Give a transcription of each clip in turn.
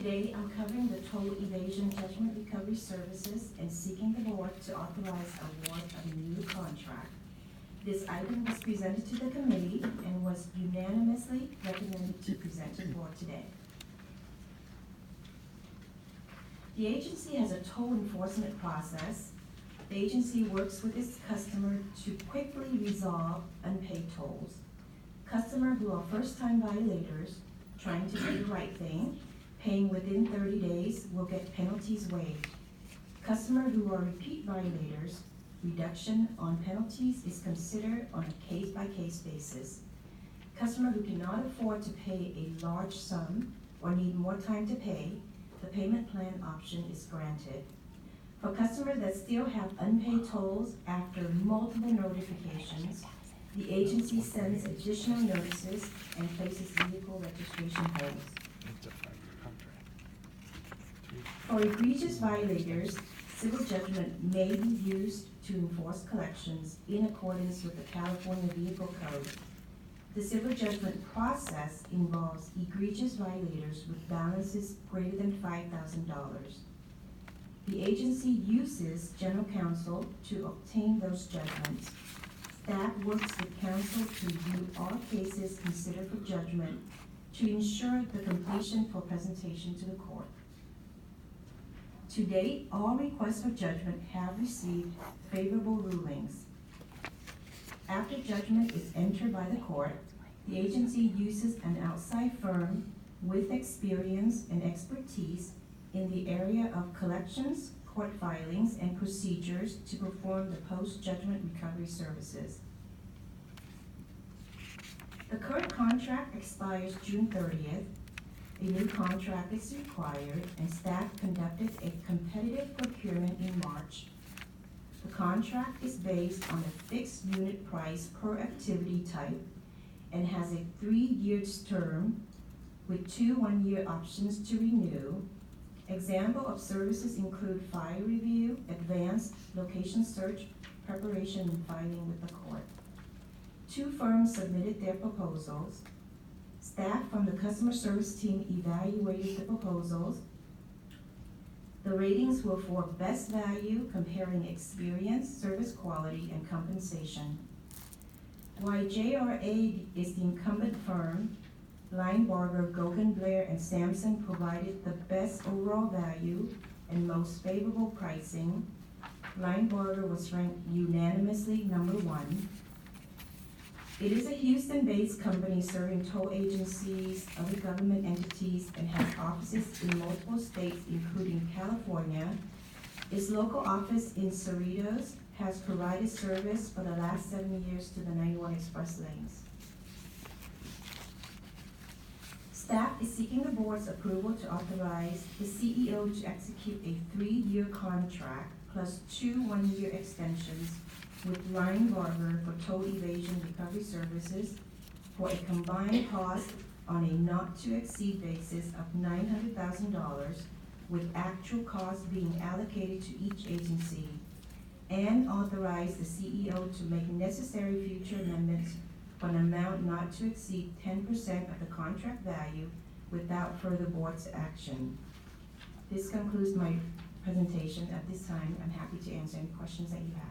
Today, I'm covering the toll evasion judgment recovery services and seeking the board to authorize award of a new contract. This item was presented to the committee and was unanimously recommended to present to the board today. The agency has a toll enforcement process. The agency works with its customer to quickly resolve unpaid tolls. Customers who are first-time violators trying to do the right thing, paying within 30 days, will get penalties waived. Customers who are repeat violators, reduction on penalties is considered on a case-by-case basis. Customers who cannot afford to pay a large sum or need more time to pay, the payment plan option is granted. For customers that still have unpaid tolls after multiple notifications, the agency sends additional notices and places vehicle registration holds. For egregious violators, civil judgment may be used to enforce collections in accordance with the California Vehicle Code. The civil judgment process involves egregious violators with balances greater than $5,000. The agency uses general counsel to obtain those judgments. Staff works with counsel to review all cases considered for judgment to ensure the completion for presentation to the court. To date, all requests for judgment have received favorable rulings. After judgment is entered by the court, the agency uses an outside firm with experience and expertise in the area of collections, court filings, and procedures to perform the post-judgment recovery services. The current contract expires June 30th. A new contract is required, and staff conducted a competitive procurement in March. The contract is based on a fixed unit price per activity type and has a 3-year term with 2 one-year options to renew. Example of services include file review, advanced location search, preparation, and filing with the court. 2 firms submitted their proposals. Staff from the customer service team evaluated the proposals. The ratings were for best value, comparing experience, service quality, and compensation. While JRA is the incumbent firm, Linebarger, Gogan, Blair, and Sampson provided the best overall value and most favorable pricing. Linebarger was ranked unanimously #1. It is a Houston-based company serving toll agencies, other government entities, and has offices in multiple states, including California. Its local office in Cerritos has provided service for the last 7 years to the 91 express lanes. Staff is seeking the board's approval to authorize the CEO to execute a 3-year contract plus 2 one-year extensions with Linebarger for toll evasion recovery services for a combined cost on a not-to-exceed basis of $900,000, with actual costs being allocated to each agency, and authorize the CEO to make necessary future amendments for an amount not to exceed 10% of the contract value without further board's action. This concludes my presentation. At this time, I'm happy to answer any questions that you have.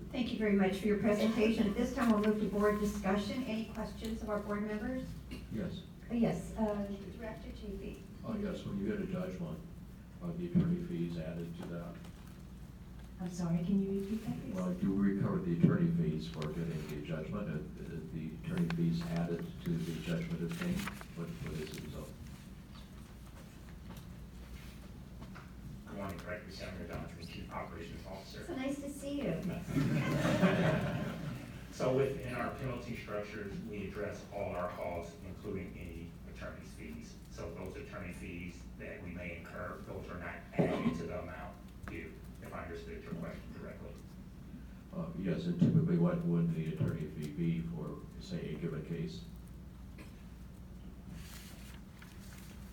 Thank you very much for your presentation. At this time, we'll move to board discussion. Any questions of our board members? Yes. Yes, Director Chafee. Yes, when you get a judgment, are the attorney fees added to that? I'm sorry, can you repeat that, please? Well, do we recover the attorney fees for getting the judgment? The attorney fees added to the judgment obtained? What is the result? Good morning, Director Samuel Johnson, Chief Operations Officer. So nice to see you. So within our penalty structures, we address all our costs, including any attorney's fees. So those attorney fees that we may incur, those are not added to the amount due, if I understood your question correctly. Yes, and typically what would the attorney fee be for, say, a given case?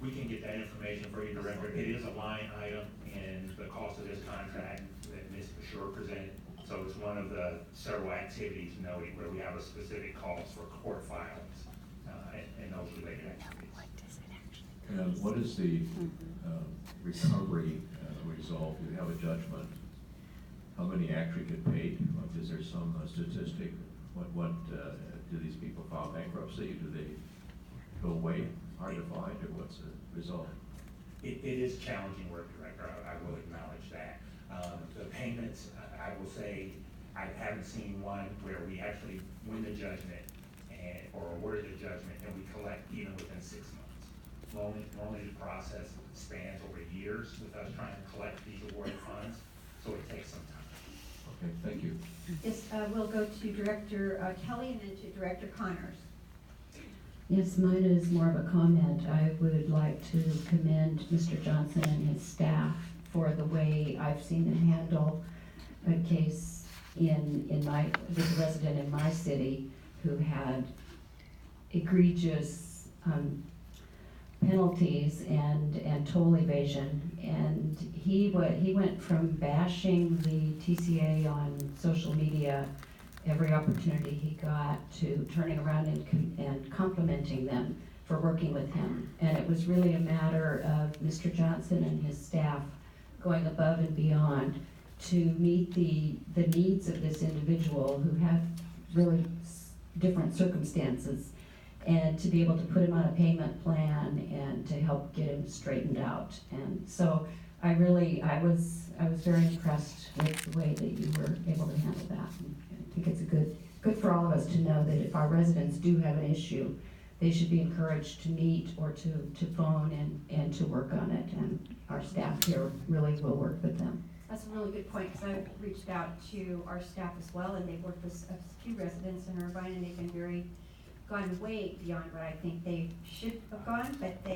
We can get that information for you, Director. It is a line item in the cost of this contract that Ms. Bashir presented. So it's one of the several activities noted where we have a specific cost for court filings and those related activities. And what is the recovery result? You have a judgment. How many actually get paid? Like, is there some statistic? What do these people file bankruptcy? Do they go away, hard to find, or what's the result? It is challenging work, Director, I will acknowledge that. The payments, I will say, I haven't seen one where we actually win the judgment or awarded the judgment and we collect even within 6 months. Normally the process spans over years with us trying to collect these awarded funds, so it takes some time. Okay, thank you. Yes, we'll go to Director Kelly and then to Director Connors. Yes, mine is more of a comment. I would like to commend Mr. Johnson and his staff for the way I've seen them handle a case with a resident in my city who had egregious penalties and toll evasion. And he went from bashing the TCA on social media every opportunity he got to turning around and complimenting them for working with him. And it was really a matter of Mr. Johnson and his staff going above and beyond to meet the needs of this individual who had really different circumstances, and to be able to put him on a payment plan and to help get him straightened out. And so I was very impressed with the way that you were able to handle that. And I think it's good for all of us to know that if our residents do have an issue, they should be encouraged to meet or to phone and to work on it. And our staff here really will work with them. That's a really good point, because I've reached out to our staff as well, and they've worked with a few residents in Irvine, and they've been gone way beyond what I think they should have gone, but they